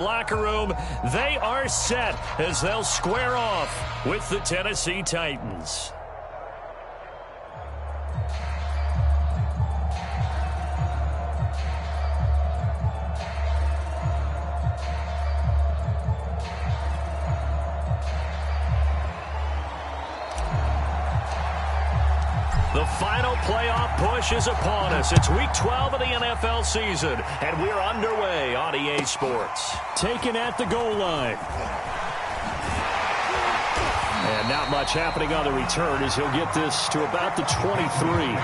Locker room, they are set as they'll square off with the Tennessee Titans. The final playoff push is upon us. It's Week 12 of the NFL season, and we're underway on EA Sports. Taken at the goal line. And not much happening on the return as he'll get this to about the 23.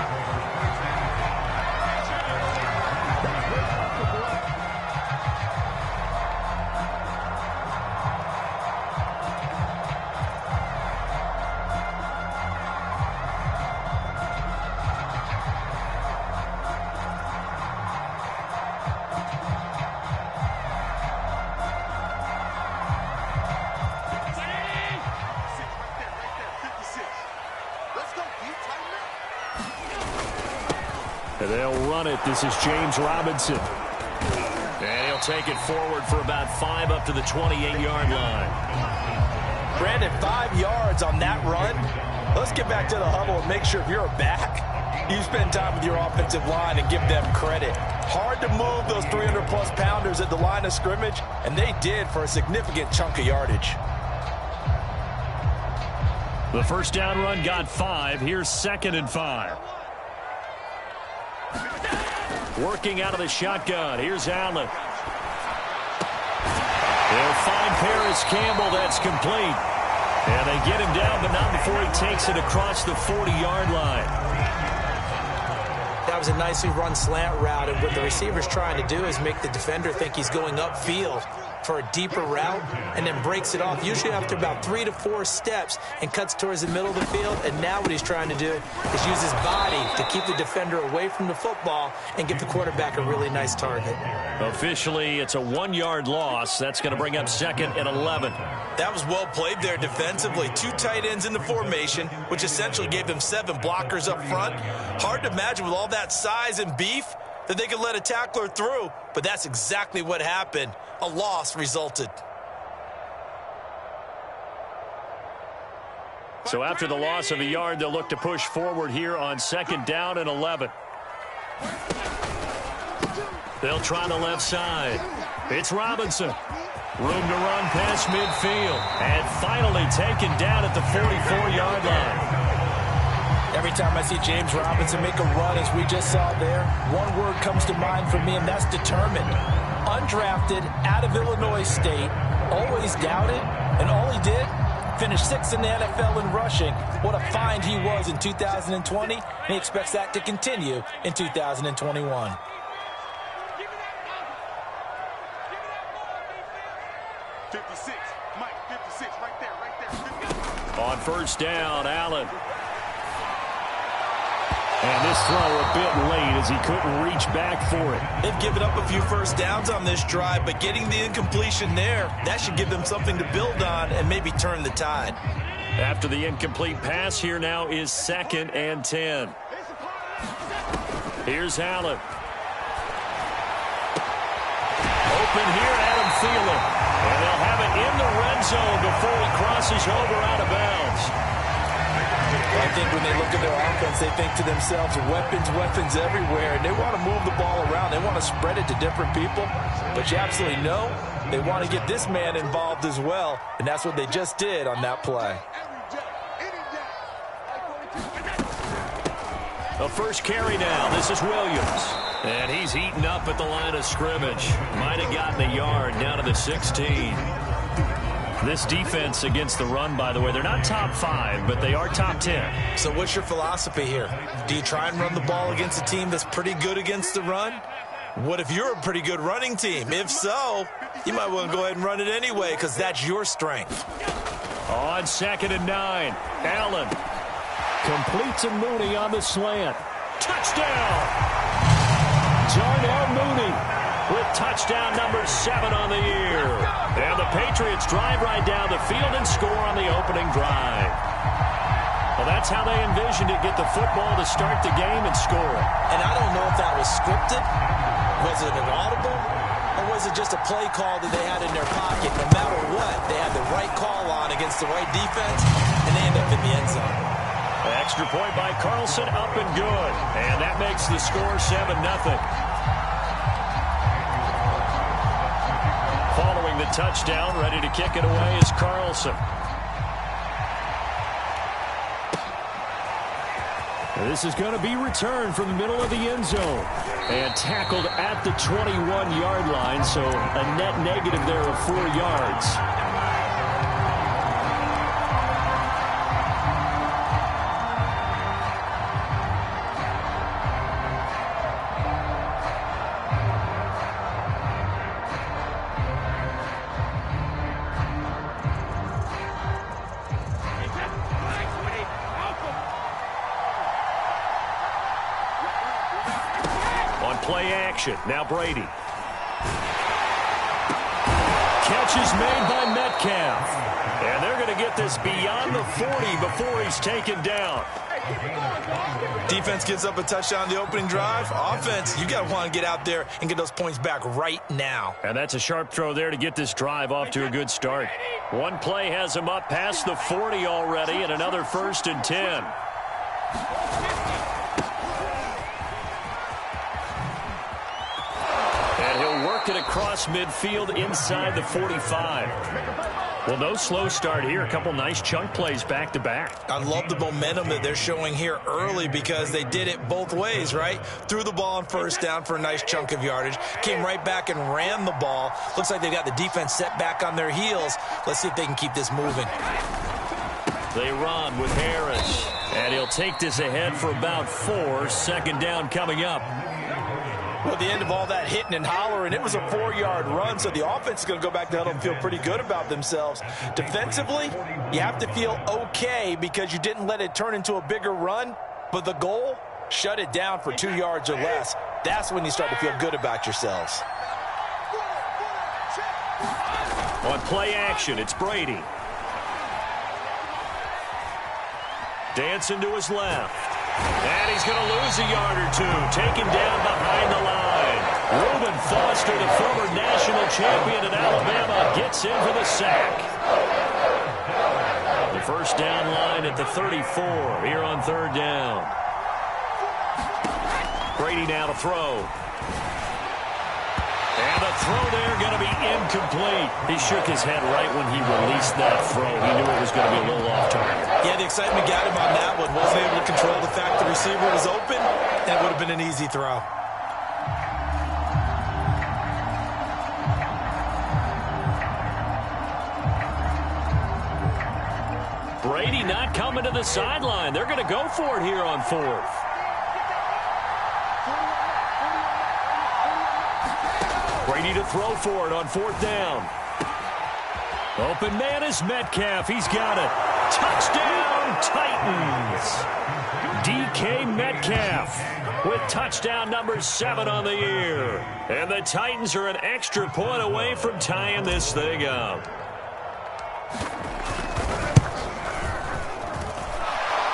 And they'll run it. This is James Robinson. And he'll take it forward for about 5 up to the 28-yard line. Brandon, 5 yards on that run. Let's get back to the huddle and make sure if you're back, you spend time with your offensive line and give them credit. Hard to move those 300-plus pounders at the line of scrimmage, and they did for a significant chunk of yardage. The first down run got 5. Here's 2nd and 5. Working out of the shotgun. Here's Allen. They'll find Paris Campbell. That's complete. And they get him down, but not before he takes it across the 40-yard line. That was a nicely run slant route, and what the receiver's trying to do is make the defender think he's going upfield for a deeper route and then breaks it off, usually after about 3 to 4 steps, and cuts towards the middle of the field. And now what he's trying to do is use his body to keep the defender away from the football and give the quarterback a really nice target. Officially, it's a 1-yard loss. That's going to bring up 2nd and 11. That was well played there defensively. 2 tight ends in the formation, which essentially gave them 7 blockers up front. Hard to imagine with all that size and beef that they could let a tackler through, but that's exactly what happened. A loss resulted. So after the loss of a yard, they'll look to push forward here on 2nd down and 11. They'll try the left side. It's Robinson. Room to run past midfield. And finally taken down at the 44-yard line. Every time I see James Robinson make a run, as we just saw there, one word comes to mind for me, and that's determined. Undrafted, out of Illinois State, always doubted, and all he did, finished 6th in the NFL in rushing. What a find he was in 2020, and he expects that to continue in 2021. On first down, Allen. And this throw a bit late as he couldn't reach back for it. They've given up a few first downs on this drive, but getting the incompletion there, that should give them something to build on and maybe turn the tide. After the incomplete pass, here now is 2nd and 10. Here's Allen. Open here, Adam Thielen. And they'll have it in the red zone before he crosses over out of bounds. I think when they look at their offense, they think to themselves, weapons everywhere, and they want to move the ball around. They want to spread it to different people, but you absolutely know they want to get this man involved as well, and that's what they just did on that play. The first carry now. This is Williams. And he's eaten up at the line of scrimmage. Might have gotten a yard down to the 16. This defense against the run, by the way, they're not top 5, but they are top 10. So what's your philosophy here? Do you try and run the ball against a team that's pretty good against the run? What if you're a pretty good running team? If so, you might want to go ahead and run it anyway because that's your strength. On 2nd and 9, Allen completes a Mooney on the slant. Touchdown! Darnell Mooney with touchdown number 7 on the year. And the Patriots drive right down the field and score on the opening drive. Well, that's how they envisioned it, get the football to start the game and score. And I don't know if that was scripted. Was it an audible? Or was it just a play call that they had in their pocket? No matter what, they had the right call on against the right defense, and they end up in the end zone. Extra point by Carlson, up and good. And that makes the score 7-0. Following the touchdown, ready to kick it away is Carlson. This is going to be returned from the middle of the end zone. And tackled at the 21-yard line, so a net negative there of 4 yards. Play action. Now Brady. Catch is made by Metcalf. And they're going to get this beyond the 40 before he's taken down. Defense gives up a touchdown the opening drive. Offense, you got to want to get out there and get those points back right now. And that's a sharp throw there to get this drive off to a good start. One play has him up past the 40 already, and another 1st and 10. It across midfield inside the 45. Well, no slow start here. A couple nice chunk plays back-to-back. I love the momentum that they're showing here early because they did it both ways, right? Threw the ball on 1st down for a nice chunk of yardage. Came right back and ran the ball. Looks like they got the defense set back on their heels. Let's see if they can keep this moving. They run with Harris. And he'll take this ahead for about 4. 2nd down coming up. Well, at the end of all that hitting and hollering, it was a 4-yard run, so the offense is going to go back to huddle and feel pretty good about themselves. Defensively, you have to feel okay because you didn't let it turn into a bigger run, but the goal, shut it down for 2 yards or less. That's when you start to feel good about yourselves. On play action, it's Brady. Dancing to his left. And he's going to lose a yard or 2. Taken down behind the line. Reuben Foster, the former national champion at Alabama, gets in for the sack. The 1st down line at the 34 here on 3rd down. Brady now to throw. And the throw there going to be incomplete. He shook his head right when he released that throw. He knew it was going to be a little off target. Yeah, the excitement got him on that one. Wasn't able to control the fact the receiver was open. That would have been an easy throw. Brady not coming to the sideline. They're going to go for it here on 4th. Brady to throw for it on 4th down. Open man is Metcalf. He's got it. Touchdown, Titans. DK Metcalf with touchdown number 7 on the year. And the Titans are an extra point away from tying this thing up.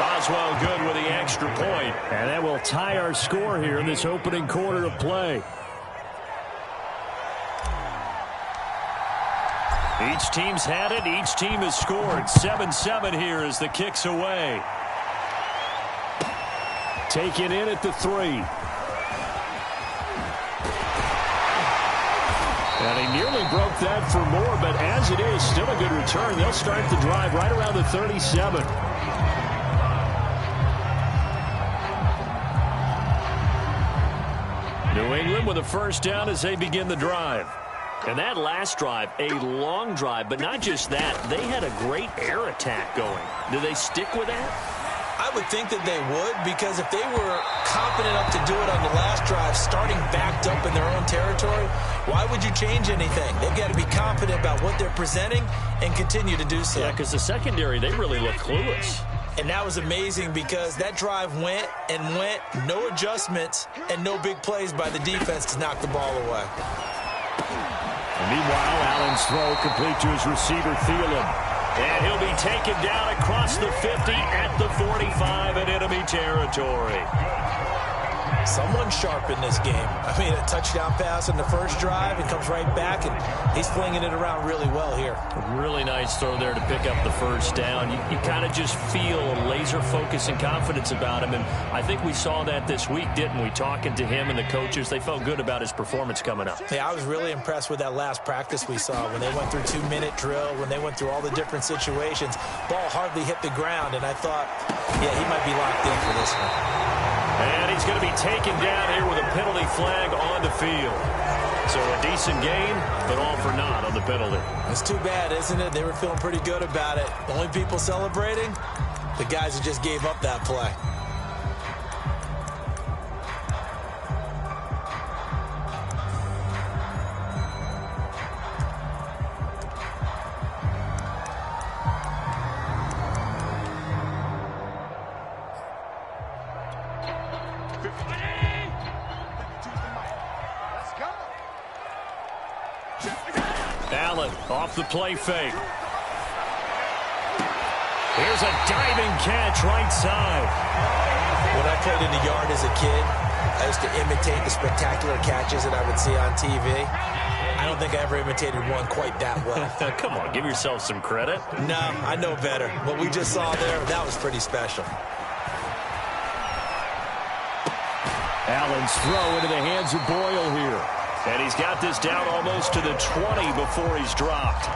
Oswald good with the extra point. And that will tie our score here in this opening quarter of play. Each team's had it. Each team has scored. 7-7 here as the kick's away. Taken in at the 3. And he nearly broke that for more, but as it is, still a good return. They'll start the drive right around the 37. New England with a 1st down as they begin the drive. And that last drive, a long drive, but not just that. They had a great air attack going. Do they stick with that? I would think that they would, because if they were confident enough to do it on the last drive, starting backed up in their own territory, why would you change anything? They've got to be confident about what they're presenting and continue to do so. Yeah, because the secondary, they really look clueless. And that was amazing because that drive went and went, no adjustments, and no big plays by the defense to knock the ball away. And meanwhile, Allen's throw complete to his receiver, Thielen. And he'll be taken down across the 50 at the 45 in enemy territory. Someone sharp in this game. I mean, a touchdown pass in the first drive and comes right back, and he's flinging it around really well here. A really nice throw there to pick up the first down. You kind of just feel a laser focus and confidence about him, and I think we saw that this week, didn't we? Talking to him and the coaches, they felt good about his performance coming up. Yeah, I was really impressed with that last practice we saw when they went through 2-minute drill, when they went through all the different situations. Ball hardly hit the ground, and I thought, yeah, he might be locked in for this one. And he's going to be taken down here with a penalty flag on the field. So a decent gain, but all for naught on the penalty. It's too bad, isn't it? They were feeling pretty good about it. The only people celebrating, the guys who just gave up that play. Allen off the play fake. Here's a diving catch right side. When I played in the yard as a kid, I used to imitate the spectacular catches that I would see on TV. I don't think I ever imitated one quite that well. Come on, give yourself some credit. No, I know better. What we just saw there, that was pretty special. Allen's throw into the hands of Boyle here. And he's got this down almost to the 20 before he's dropped.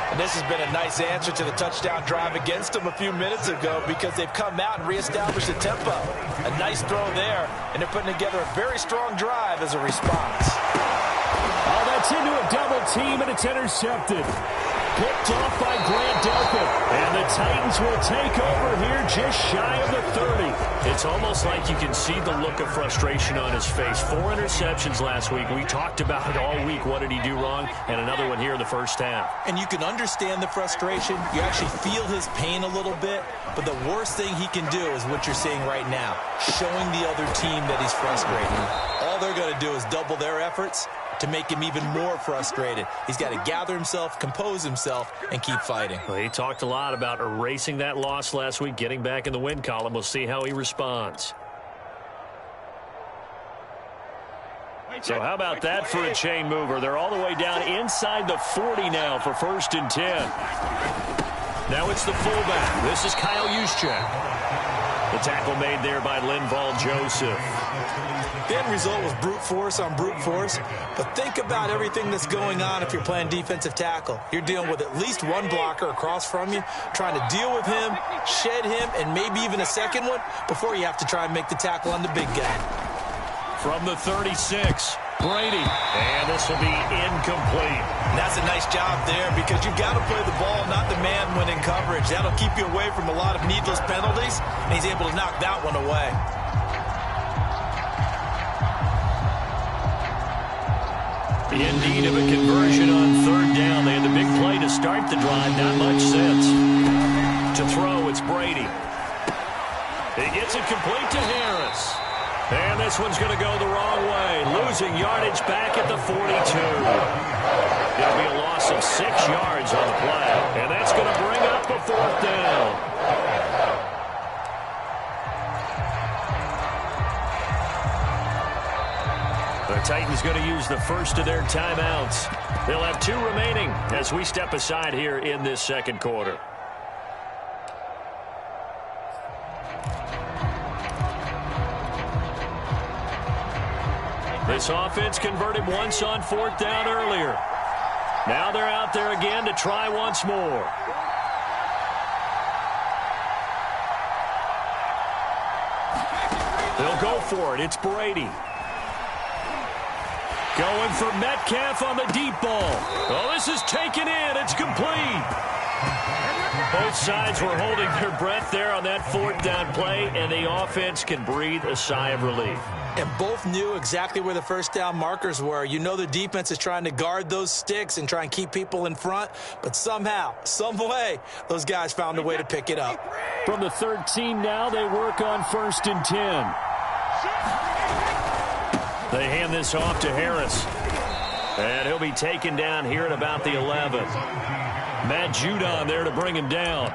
And this has been a nice answer to the touchdown drive against them a few minutes ago because they've come out and reestablished the tempo. A nice throw there, and they're putting together a very strong drive as a response. Oh, that's into a double team, and it's intercepted. Picked off by Grant Delpit. And the Titans will take over here just shy of the 30. It's almost like you can see the look of frustration on his face. 4 interceptions last week. We talked about it all week. What did he do wrong? And another one here in the first half. And you can understand the frustration. You actually feel his pain a little bit. But the worst thing he can do is what you're seeing right now, showing the other team that he's frustrated. All they're going to do is double their efforts to make him even more frustrated. He's got to gather himself, compose himself, and keep fighting. Well, he talked a lot about erasing that loss last week, getting back in the win column. We'll see how he responds. So how about that for a chain mover? They're all the way down inside the 40 now for 1st and 10. Now it's the fullback. This is Kyle Juszczyk. The tackle made there by Linval Joseph. The end result was brute force on brute force, but think about everything that's going on if you're playing defensive tackle. You're dealing with at least one blocker across from you, trying to deal with him, shed him, and maybe even a second one before you have to try and make the tackle on the big guy. From the 36, Brady. And this will be incomplete. And that's a nice job there because you've got to play the ball, not the man when in coverage. That'll keep you away from a lot of needless penalties, and he's able to knock that one away. In need of a conversion on 3rd down. They had the big play to start the drive. Not much sense. To throw, it's Brady. He gets it complete to Harris. And this one's going to go the wrong way. Losing yardage back at the 42. It'll be a loss of 6 yards on the play. And that's going to bring up a 4th down. The Titans going to use the first of their timeouts. They'll have 2 remaining as we step aside here in this 2nd quarter. This offense converted once on 4th down earlier. Now they're out there again to try once more. They'll go for it. It's Brady. Going for Metcalf on the deep ball. Oh, this is taken in. It's complete. Both sides were holding their breath there on that 4th down play, and the offense can breathe a sigh of relief. And both knew exactly where the 1st down markers were. You know the defense is trying to guard those sticks and try and keep people in front, but somehow, some way, those guys found a way to pick it up. From the 13 now, they work on 1st and 10. They hand this off to Harris. And he'll be taken down here at about the 11. Matt Judon there to bring him down.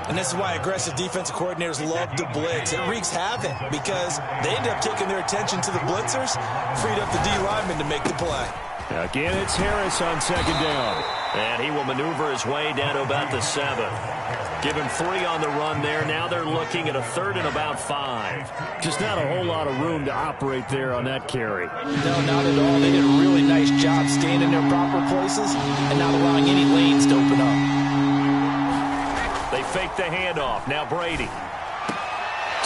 And this is why aggressive defensive coordinators love to blitz. It wreaks havoc because they end up taking their attention to the blitzers, freed up the D lineman to make the play. Again, it's Harris on second down. And he will maneuver his way down to about the 7. Give him 3 on the run there. Now they're looking at a 3rd and about 5. Just not a whole lot of room to operate there on that carry. No, not at all. They did a really nice job staying in their proper places and not allowing any lanes to open up. They fake the handoff. Now Brady.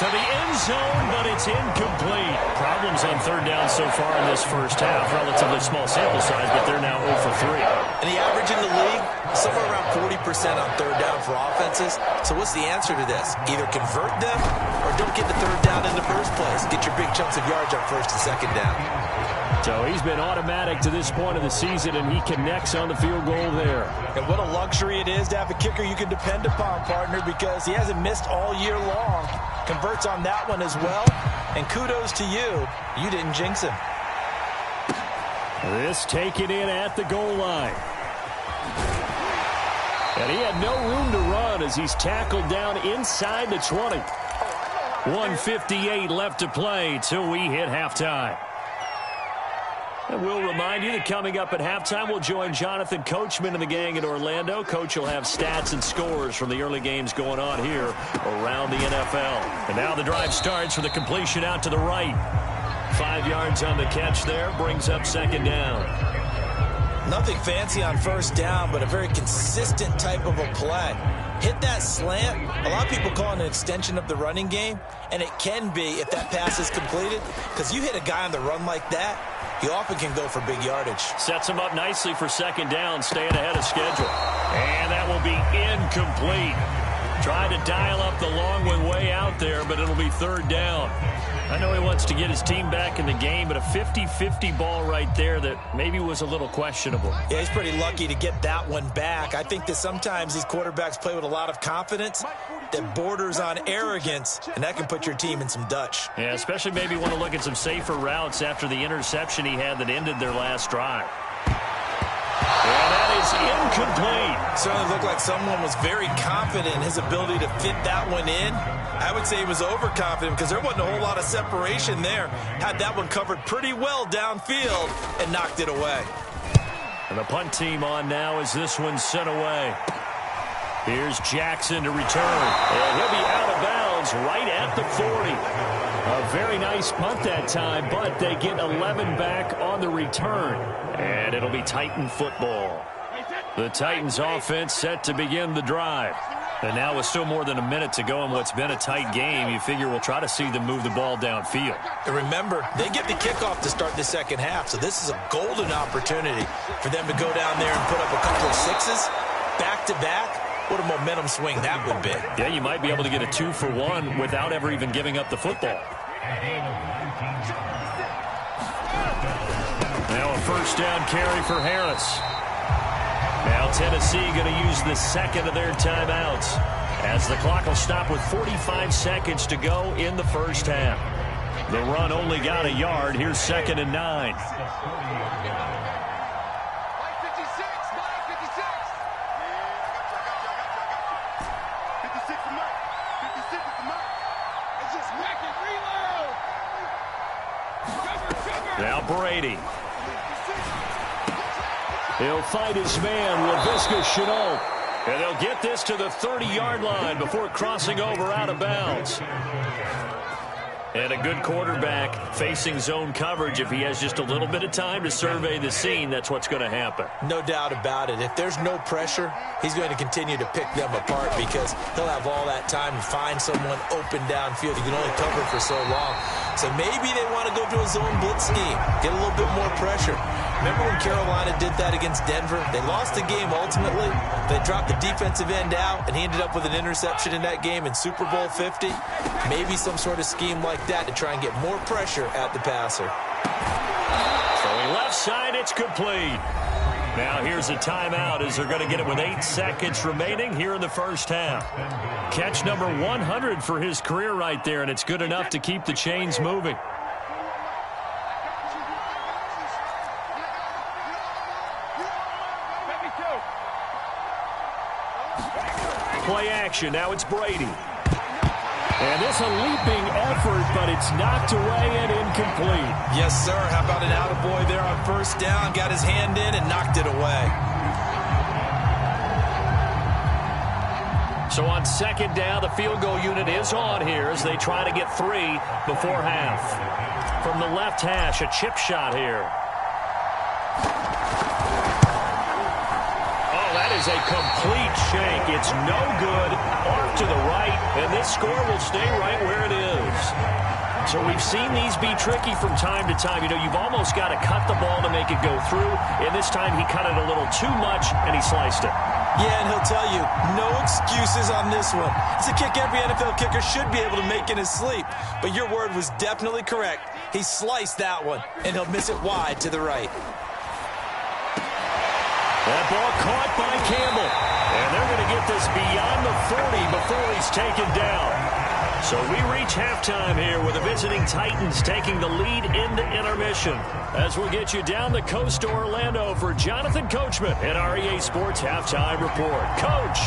To the end zone, but it's incomplete. Problems on 3rd down so far in this first half. Relatively small sample size, but they're now 0 for 3. And the average in the league, somewhere around 40% on 3rd down for offenses. So what's the answer to this? Either convert them or don't get the 3rd down in the first place. Get your big chunks of yards on 1st and 2nd down. So he's been automatic to this point of the season, and he connects on the field goal there. And what a luxury it is to have a kicker you can depend upon, partner, because he hasn't missed all year long. Converts on that one as well. And kudos to you. You didn't jinx him. This taken in at the goal line. And he had no room to run as he's tackled down inside the 20. 1:58 left to play till we hit halftime. And we'll remind you that coming up at halftime, we'll join Jonathan Coachman and the gang in Orlando. Coach will have stats and scores from the early games going on here around the NFL. And now the drive starts with a completion out to the right. 5 yards on the catch there, brings up 2nd down. Nothing fancy on 1st down, but a very consistent type of a play. Hit that slant. A lot of people call it an extension of the running game, and it can be if that pass is completed, because you hit a guy on the run like that, he often can go for big yardage. Sets him up nicely for 2nd down, staying ahead of schedule. And that will be incomplete. Tried to dial up the long one way out there, but it'll be 3rd down. I know he wants to get his team back in the game, but a 50-50 ball right there that maybe was a little questionable. Yeah, he's pretty lucky to get that one back. I think that sometimes these quarterbacks play with a lot of confidence that borders on arrogance, and that can put your team in some Dutch. Yeah, especially maybe want to look at some safer routes after the interception he had that ended their last drive. And that is incomplete. Certainly looked like someone was very confident in his ability to fit that one in. I would say he was overconfident because there wasn't a whole lot of separation there. Had that one covered pretty well downfield and knocked it away. And the punt team on now as this one's sent away. Here's Jackson to return. And he'll be out of bounds right at the 40. A very nice punt that time, but they get 11 back on the return. And it'll be Titan football. The Titans offense set to begin the drive. And now with still more than a minute to go in what's been a tight game, you figure we'll try to see them move the ball downfield. And remember, they get the kickoff to start the 2nd half, so this is a golden opportunity for them to go down there and put up a couple of 6s back-to-back. What a momentum swing that would be. Yeah, you might be able to get a 2-for-1 without ever even giving up the football. Now a 1st down carry for Harris. Now Tennessee going to use the 2nd of their timeouts as the clock will stop with 45 seconds to go in the first half. The run only got a yard. Here's 2nd and 9. Now Brady. He'll fight his man, Laviska Shenault. And they'll get this to the 30-yard line before crossing over out of bounds. And a good quarterback facing zone coverage. If he has just a little bit of time to survey the scene, that's what's going to happen. No doubt about it. If there's no pressure, he's going to continue to pick them apart because he'll have all that time to find someone open downfield. He can only cover for so long. So maybe they want to go to a zone blitz scheme, get a little bit more pressure. Remember when Carolina did that against Denver? They lost the game ultimately. They dropped the defensive end out, and he ended up with an interception in that game in Super Bowl 50. Maybe some sort of scheme like that to try and get more pressure at the passer. Throwing left side, it's complete. Now here's a timeout as they're going to get it with 8 seconds remaining here in the first half. Catch number 100 for his career right there, and it's good enough to keep the chains moving. Play action. Now it's Brady. And this a leaping effort, but it's knocked away and incomplete. Yes, sir. How about an attaboy there on first down? Got his hand in and knocked it away. So on second down, the field goal unit is on here as they try to get 3 before half. From the left hash, a chip shot here. Oh, that is a complete shank. It's no good. Off to the right, and this score will stay right where it is. So we've seen these be tricky from time to time. You know, you've almost got to cut the ball to make it go through. And this time he cut it a little too much, and he sliced it. Yeah, and he'll tell you, no excuses on this one. It's a kick every NFL kicker should be able to make in his sleep. But your word was definitely correct. He sliced that one, and he'll miss it wide to the right. That ball caught by Campbell. And they're going to get this beyond the 40 before he's taken down. So we reach halftime here with the visiting Titans taking the lead into intermission. As we'll get you down the coast to Orlando for Jonathan Coachman in our EA Sports Halftime Report. Coach!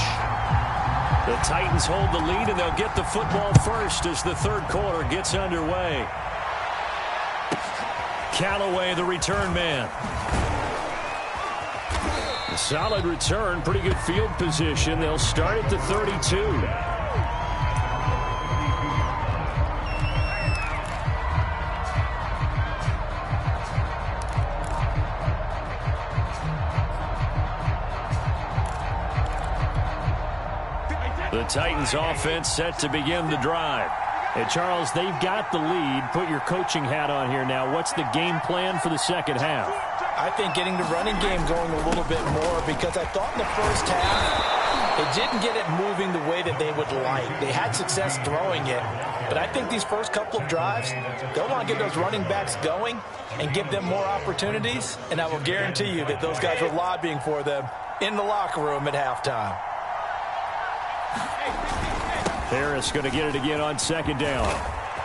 The Titans hold the lead, and they'll get the football first as the third quarter gets underway. Callaway, the return man. A solid return, pretty good field position. They'll start at the 32. The Titans offense set to begin the drive. And Charles, they've got the lead. Put your coaching hat on here now. What's the game plan for the second half? I think getting the running game going a little bit more, because I thought in the first half they didn't get it moving the way that they would like. They had success throwing it, but I think these first couple of drives, they'll want to get those running backs going and give them more opportunities, and I will guarantee you that those guys were lobbying for them in the locker room at halftime. Harris going to get it again on second down.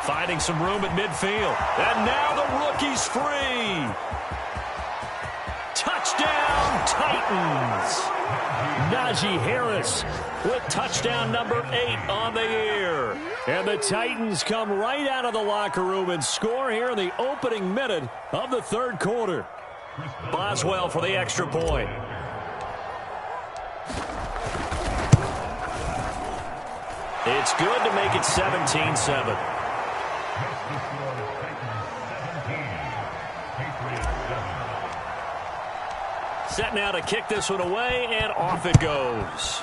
Finding some room at midfield. And now the rookie's free. Touchdown, Titans. Najee Harris with touchdown number 8 on the year. And the Titans come right out of the locker room and score here in the opening minute of the third quarter. Boswell for the extra point. It's good to make it 17-7. Set now to kick this one away, and off it goes.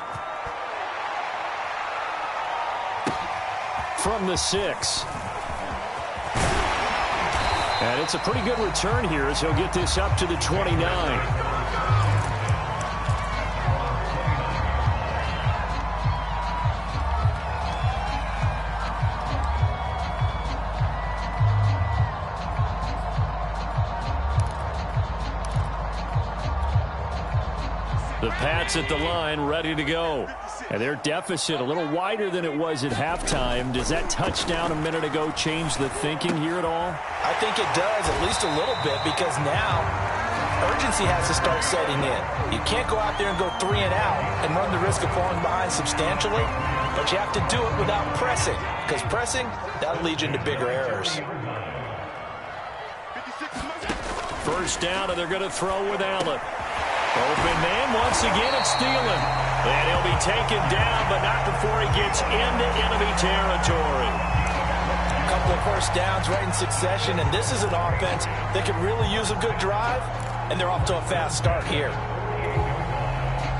From the 6. And it's a pretty good return here as he'll get this up to the 29. The Pats at the line, ready to go. And their deficit a little wider than it was at halftime. Does that touchdown a minute ago change the thinking here at all? I think it does, at least a little bit, because now urgency has to start setting in. You can't go out there and go 3 and out and run the risk of falling behind substantially, but you have to do it without pressing, because pressing, that'll lead you into bigger errors. First down, and they're going to throw with Allen. Open man, once again it's Thielen. And he'll be taken down, but not before he gets into enemy territory. A couple of first downs right in succession, and this is an offense that could really use a good drive, and they're off to a fast start here.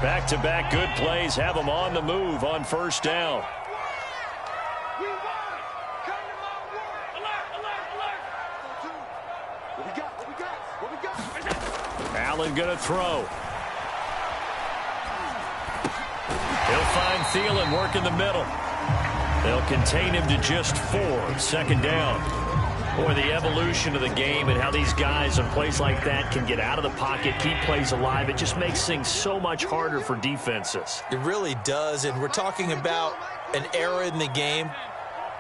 Back-to-back good plays have them on the move on first down. Allen going to throw. He'll find Thielen working the middle. They'll contain him to just 4. Second down. Boy, the evolution of the game and how these guys on plays like that can get out of the pocket, keep plays alive, it just makes things so much harder for defenses. It really does, and we're talking about an era in the game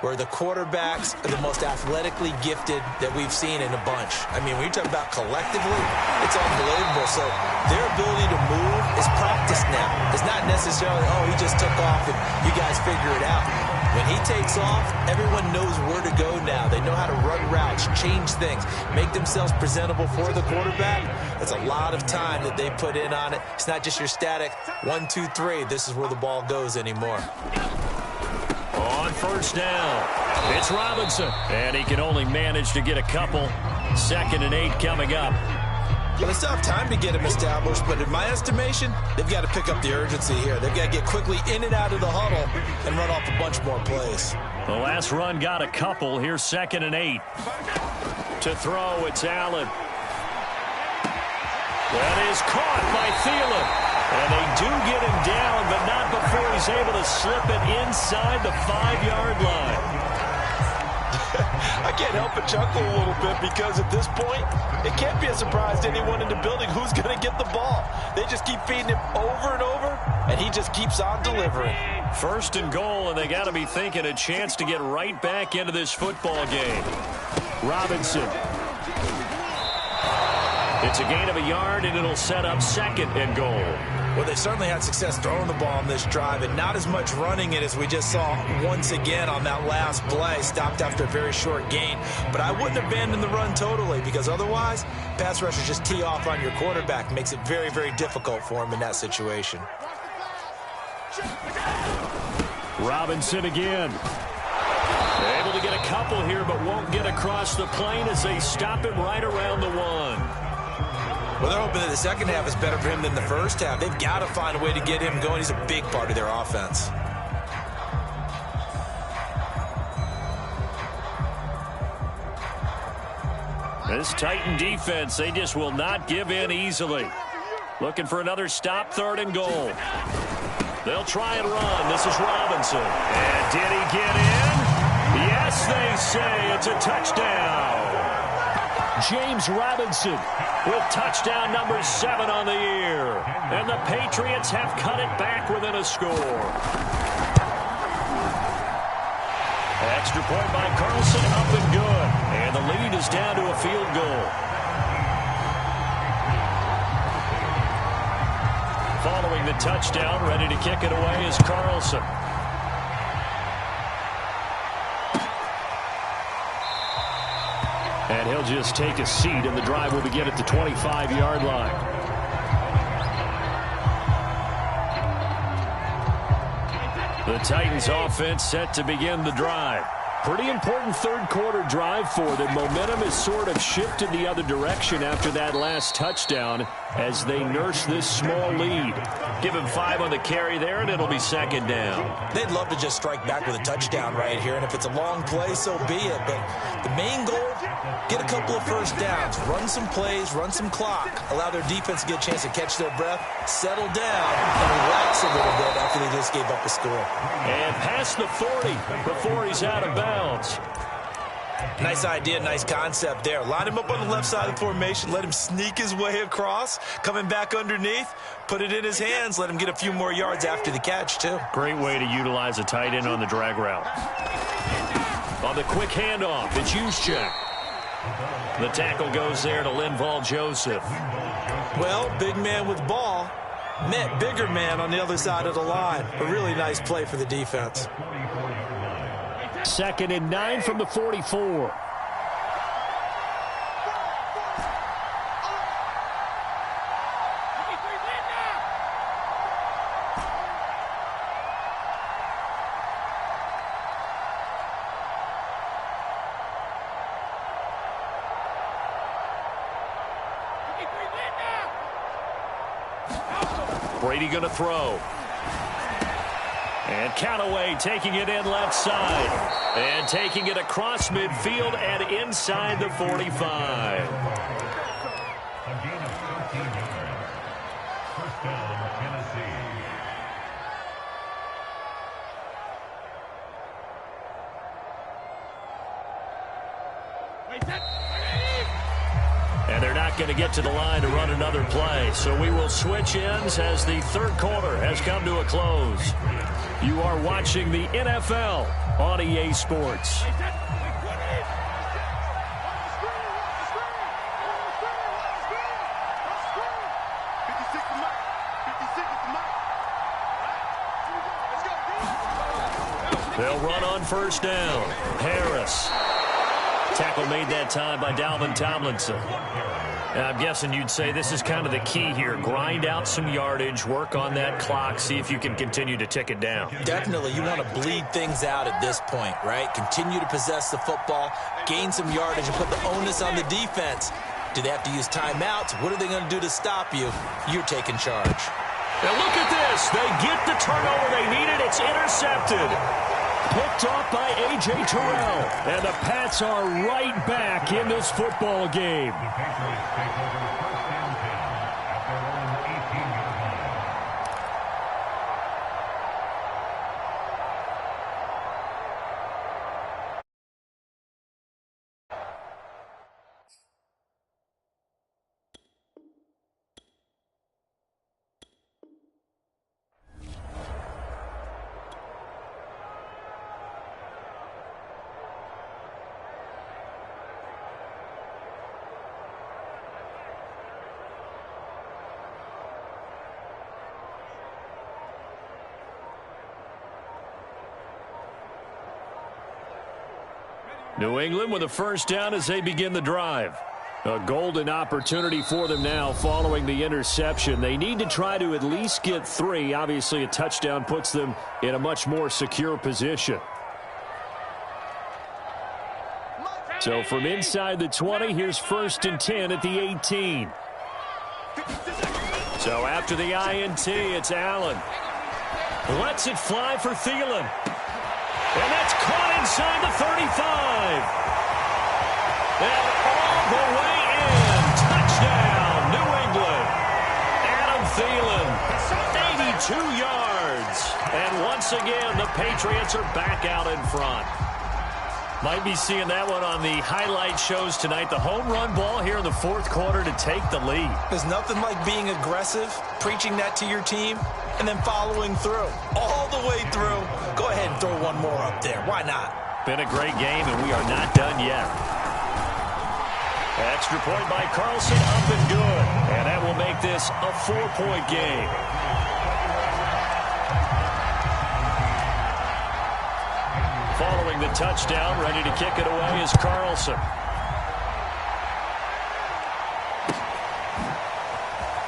where the quarterbacks are the most athletically gifted that we've seen in a bunch. I mean, when you talk about collectively, it's unbelievable. So their ability to move is practiced now. It's not necessarily, oh, he just took off and you guys figure it out. When he takes off, everyone knows where to go now. They know how to run routes, change things, make themselves presentable for the quarterback. That's a lot of time that they put in on it. It's not just your static 1, 2, 3. This is where the ball goes anymore. On first down, it's Robinson, and he can only manage to get a couple. 2nd and 8 coming up. Well, they still have time to get him established, but in my estimation, they've got to pick up the urgency here. They've got to get quickly in and out of the huddle and run off a bunch more plays. The last run got a couple. Here's 2nd and 8. To throw, it's Allen. That is caught by Thielen. And they do get him down, but not before he's able to slip it inside the 5-yard line. I can't help but chuckle a little bit because at this point, it can't be a surprise to anyone in the building who's going to get the ball. They just keep feeding him over and over, and he just keeps on delivering. 1st and goal, and they got to be thinking a chance to get right back into this football game. Robinson. It's a gain of a yard, and it'll set up 2nd and goal. Well, they certainly had success throwing the ball on this drive, and not as much running it as we just saw once again on that last play. Stopped after a very short gain. But I wouldn't abandon the run totally, because otherwise, pass rushers just tee off on your quarterback. Makes it very, very difficult for him in that situation. Robinson again. Able to get a couple here, but won't get across the plane as they stop him right around the 1. Well, they're hoping that the second half is better for him than the first half. They've got to find a way to get him going. He's a big part of their offense. This Titan defense, they just will not give in easily. Looking for another stop, 3rd and goal. They'll try and run. This is Robinson. And did he get in? Yes, they say it's a touchdown. James Robinson with touchdown number 7 on the year. And the Patriots have cut it back within a score. Extra point by Carlson, up and good. And the lead is down to a field goal. Following the touchdown, ready to kick it away is Carlson. And he'll just take a seat, and the drive will begin at the 25-yard line. The Titans offense set to begin the drive. Pretty important 3rd quarter drive for them. Momentum has sort of shifted the other direction after that last touchdown as they nurse this small lead. Give him 5 on the carry there, and it'll be 2nd down. They'd love to just strike back with a touchdown right here, and if it's a long play, so be it. But the main goal, get a couple of first downs, run some plays, run some clock, allow their defense to get a chance to catch their breath, settle down, and relax a little bit after they just gave up a score. And past the 40 before he's out of bounds. Nice idea, nice concept there. Line him up on the left side of the formation, let him sneak his way across, coming back underneath, put it in his hands, let him get a few more yards after the catch, too. Great way to utilize a tight end on the drag route. On the quick handoff, it's Juszczyk. The tackle goes there to Linval Joseph. Well, big man with ball met bigger man on the other side of the line. A really nice play for the defense. 2nd and 9 from the 44. Brady going to throw. And Callaway taking it in left side. And taking it across midfield and inside the 45. And they're not going to get to the line to run another play. So we will switch ends as the 3rd quarter has come to a close. You are watching the NFL on EA Sports. They'll run on first down. Harris. Tackle made that time by Dalvin Tomlinson. And I'm guessing you'd say this is kind of the key here. Grind out some yardage, work on that clock, see if you can continue to tick it down. Definitely. You want to bleed things out at this point, right? Continue to possess the football, gain some yardage, and put the onus on the defense. Do they have to use timeouts? What are they going to do to stop you? You're taking charge. Now look at this. They get the turnover they needed. It's intercepted. Picked off by A.J. Terrell. And the Pats are right back in this football game. New England with a first down as they begin the drive. A golden opportunity for them now following the interception. They need to try to at least get 3. Obviously, a touchdown puts them in a much more secure position. So from inside the 20, here's 1st and 10 at the 18. So after the INT, it's Allen. Lets it fly for Thielen. And that's caught inside the 35. And all the way in. Touchdown, New England. Adam Thielen, 82 yards. And once again, the Patriots are back out in front. Might be seeing that one on the highlight shows tonight. The home run ball here in the 4th quarter to take the lead. There's nothing like being aggressive, preaching that to your team, and then following through. All the way through. Go ahead and throw one more up there. Why not? Been a great game, and we are not done yet. Extra point by Carlson, up and good. And that will make this a 4-point game. Following the touchdown, ready to kick it away is Carlson.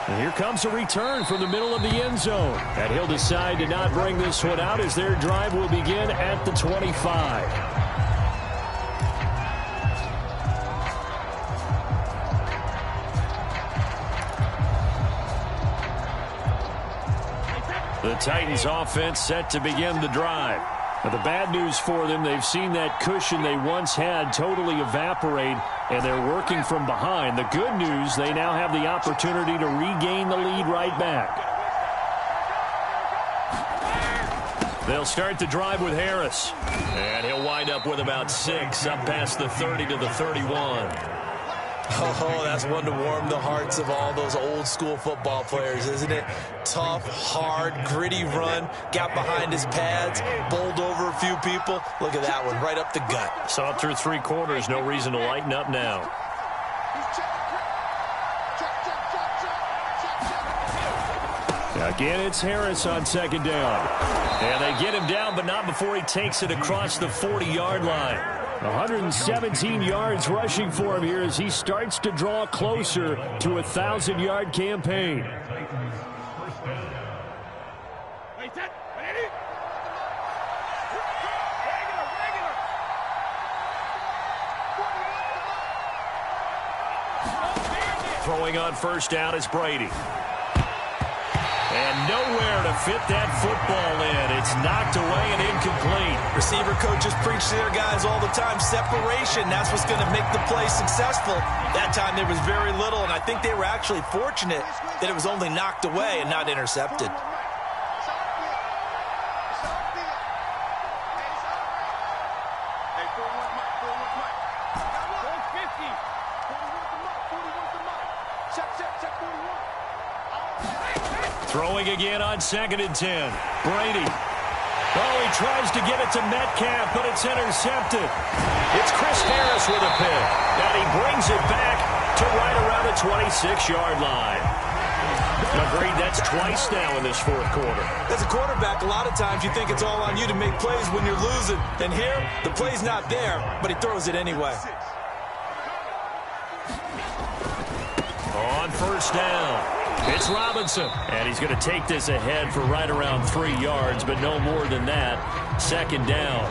And here comes a return from the middle of the end zone. And he'll decide to not bring this one out as their drive will begin at the 25. The Titans offense set to begin the drive. But the bad news for them, they've seen that cushion they once had totally evaporate, and they're working from behind. The good news, they now have the opportunity to regain the lead right back. They'll start the drive with Harris. And he'll wind up with about 6, up past the 30 to the 31. Oh, that's one to warm the hearts of all those old-school football players, isn't it? Tough, hard, gritty run, got behind his pads, bowled over a few people. Look at that one, right up the gut. Saw it through 3 quarters, no reason to lighten up now. Again, it's Harris on 2nd down. And they get him down, but not before he takes it across the 40-yard line. 117 yards rushing for him here as he starts to draw closer to a 1,000-yard campaign. Throwing on first down is Brady. And nowhere to fit that football in. It's knocked away and incomplete. Receiver coaches preach to their guys all the time. Separation, that's what's going to make the play successful. That time there was very little, and I think they were actually fortunate that it was only knocked away and not intercepted. Throwing again on 2nd and 10. Brady. Oh, he tries to get it to Metcalf, but it's intercepted. It's Chris Harris with a pick. And he brings it back to right around the 26-yard line. Agreed, that's twice now in this fourth quarter. As a quarterback, a lot of times you think it's all on you to make plays when you're losing. And here, the play's not there, but he throws it anyway. On first down, it's Robinson. And he's going to take this ahead for right around 3 yards, but no more than that. Second down.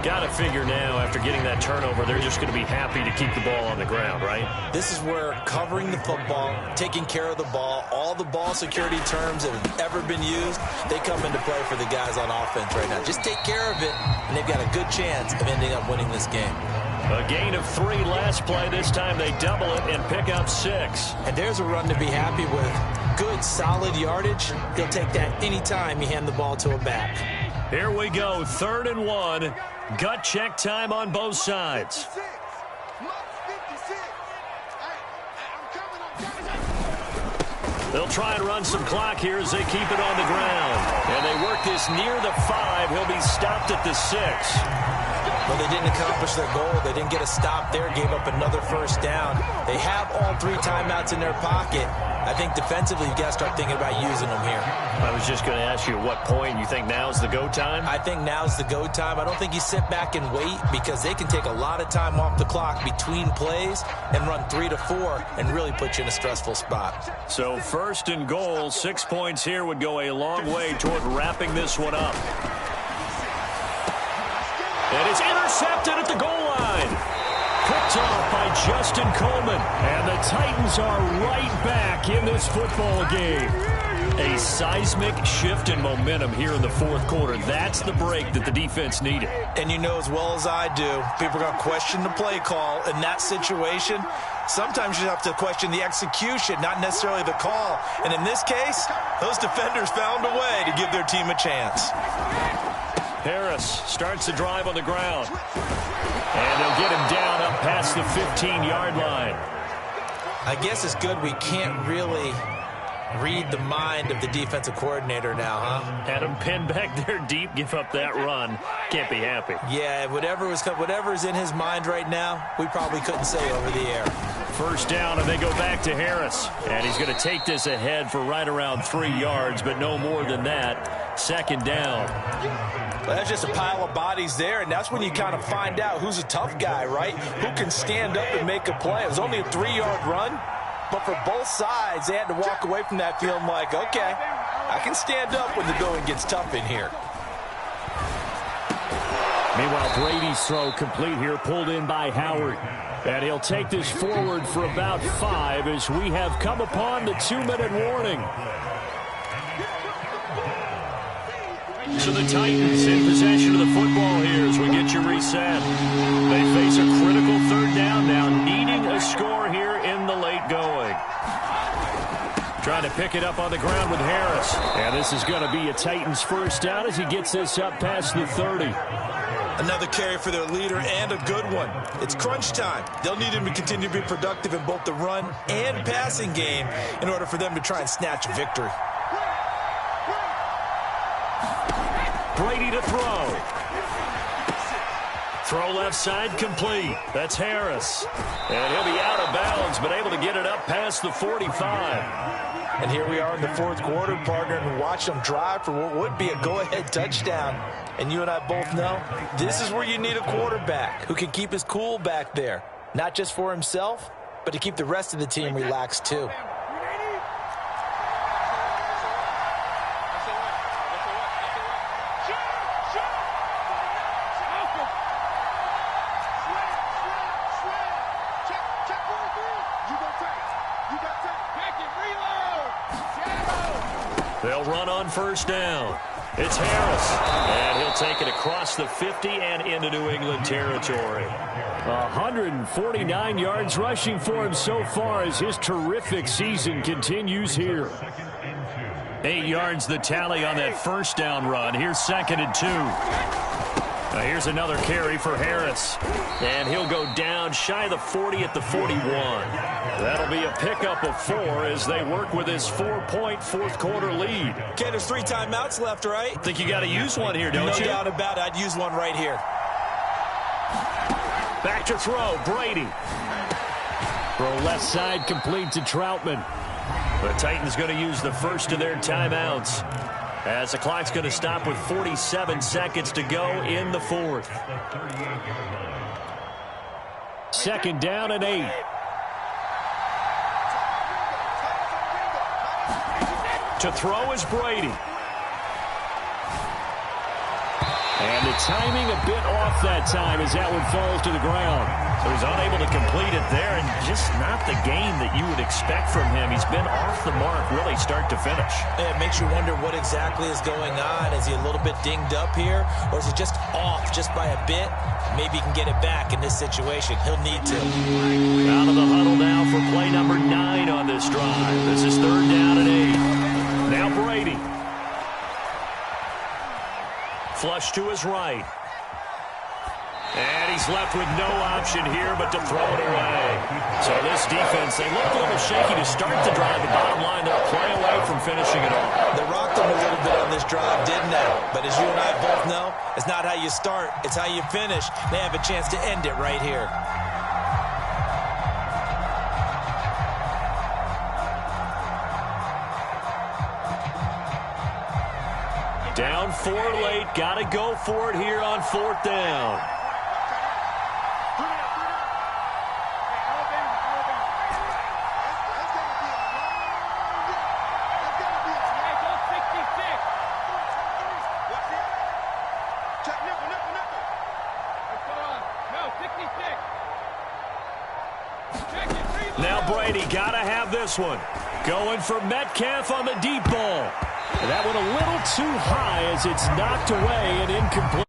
Got to figure now, after getting that turnover, they're just going to be happy to keep the ball on the ground, right? This is where covering the football, taking care of the ball, all the ball security terms that have ever been used, they come into play for the guys on offense right now. Just take care of it, and they've got a good chance of ending up winning this game. A gain of 3 last play. This time they double it and pick up 6. And there's a run to be happy with. Good, solid yardage. He'll take that any time you hand the ball to a back. Here we go, 3rd and 1. Gut check time on both sides. They'll try and run some clock here as they keep it on the ground. And they work this near the 5. He'll be stopped at the 6. Well, they didn't accomplish their goal. They didn't get a stop there, gave up another first down. They have all 3 timeouts in their pocket. I think defensively, you've got to start thinking about using them here. I was just going to ask you at what point you think now's the go time? I think now's the go time. I don't think you sit back and wait, because they can take a lot of time off the clock between plays and run 3 to 4 and really put you in a stressful spot. So 1st and goal, 6 points here would go a long way toward wrapping this one up. And it's intercepted at the goal line. Picked off by Justin Coleman. And the Titans are right back in this football game. A seismic shift in momentum here in the fourth quarter. That's the break that the defense needed. And you know as well as I do, people are going to question the play call in that situation. Sometimes you have to question the execution, not necessarily the call. And in this case, those defenders found a way to give their team a chance. Harris starts the drive on the ground. And they'll get him down up past the 15-yard line. I guess it's good we can't really read the mind of the defensive coordinator now, huh? Had him pinned back there deep, give up that run. Can't be happy. Yeah, whatever's in his mind right now, we probably couldn't say over the air. First down, and they go back to Harris. And he's going to take this ahead for right around 3 yards, but no more than that. Second down. Well, that's just a pile of bodies there, and that's when you kind of find out who's a tough guy, right? Who can stand up and make a play. It was only a 3-yard run, but for both sides, they had to walk away from that feeling like, okay, I can stand up when the going gets tough in here. Meanwhile, Brady's throw complete here, pulled in by Howard. And he'll take this forward for about 5 as we have come upon the 2-minute warning. So the Titans in possession of the football here as we get you reset. They face a critical 3rd down now, needing a score here in the late going. Trying to pick it up on the ground with Harris. And this is going to be a Titans first down as he gets this up past the 30. Another carry for their leader, and a good one. It's crunch time. They'll need him to continue to be productive in both the run and passing game in order for them to try and snatch a victory. Brady to throw. Throw left side complete. That's Harris. And he'll be out of bounds, but able to get it up past the 45. And here we are in the fourth quarter, partner, and watch them drive for what would be a go-ahead touchdown. And you and I both know this is where you need a quarterback who can keep his cool back there. Not just for himself, but to keep the rest of the team relaxed too. They'll run on first down. It's Harris. And he'll take it across the 50 and into New England territory. 149 yards rushing for him so far as his terrific season continues here. 8 yards the tally on that first down run. Here's 2nd and 2. Now here's another carry for Harris. And he'll go down shy of the 40 at the 41. That'll be a pickup of 4 as they work with his 4-point fourth quarter lead. Okay, there's 3 timeouts left, right? Think you got to use one here, don't you? No doubt about it. I'd use one right here. Back to throw, Brady. Throw left side complete to Troutman. The Titans going to use the first of their timeouts as the clock's going to stop with 47 seconds to go in the fourth. Second down and 8. To throw is Brady. And the timing a bit off that time as that one falls to the ground. So he's unable to complete it there, and just not the game that you would expect from him. He's been off the mark really start to finish. It makes you wonder what exactly is going on. Is he a little bit dinged up here, or is he just off just by a bit? Maybe he can get it back in this situation. He'll need to. Out of the huddle now for play number 9 on this drive. This is third down and 8. Now Brady. Flush to his right. And he's left with no option here but to throw it away. So this defense, they look a little shaky to start the drive. The bottom line, they're a play away from finishing it off. They rocked them a little bit on this drive, didn't they? But as you and I both know, it's not how you start, it's how you finish. They have a chance to end it right here. Down 4 late. Got to go for it here on fourth down. Now Brady got to have this one. Going for Metcalf on the deep ball. That one a little too high as it's knocked away and incomplete.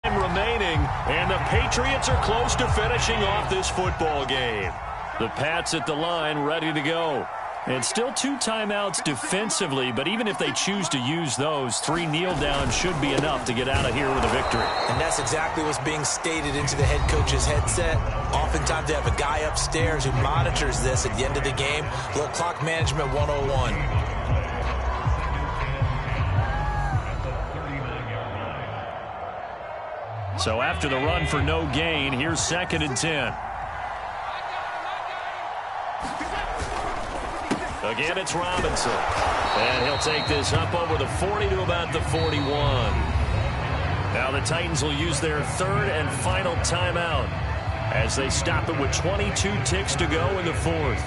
Remaining, and the Patriots are close to finishing off this football game. The Pats at the line ready to go. And still 2 timeouts defensively, but even if they choose to use those, 3 kneel downs should be enough to get out of here with a victory. And that's exactly what's being stated into the head coach's headset. Oftentimes they have a guy upstairs who monitors this at the end of the game. Little clock management 101. So after the run for no gain, here's 2nd and 10. Again, it's Robinson. And he'll take this up over the 40 to about the 41. Now the Titans will use their 3rd and final timeout as they stop it with 22 ticks to go in the 4th.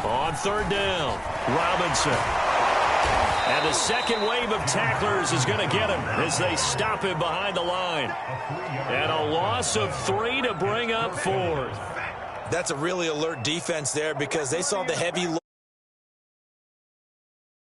On 3rd down, Robinson. And the second wave of tacklers is going to get him as they stop him behind the line. And a loss of 3 to bring up 4th. That's a really alert defense there because they saw the heavy